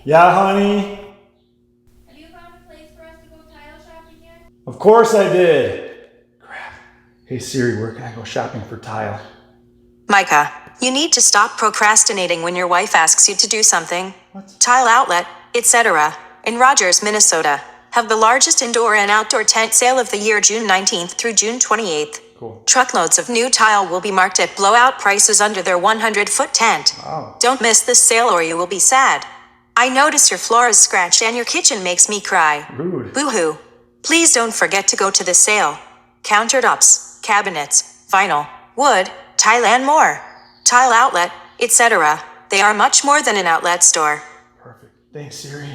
Yeah, honey? Have you found a place for us to go tile shopping yet? Of course I did. Crap. Hey Siri, where can I go shopping for tile? Micah, you need to stop procrastinating when your wife asks you to do something. What? Tile Outlet, etc., in Rogers, Minnesota, have the largest indoor and outdoor tent sale of the year, June 19th through June 28th. Cool. Truckloads of new tile will be marked at blowout prices under their 100-foot tent. Wow. Don't miss this sale or you will be sad. I notice your floor is scratched and your kitchen makes me cry. Rude. Boo-hoo. Please don't forget to go to the sale. Countertops, cabinets, vinyl, wood, tile and more. Tile Outlet, etc. They are much more than an outlet store. Perfect. Thanks, Siri.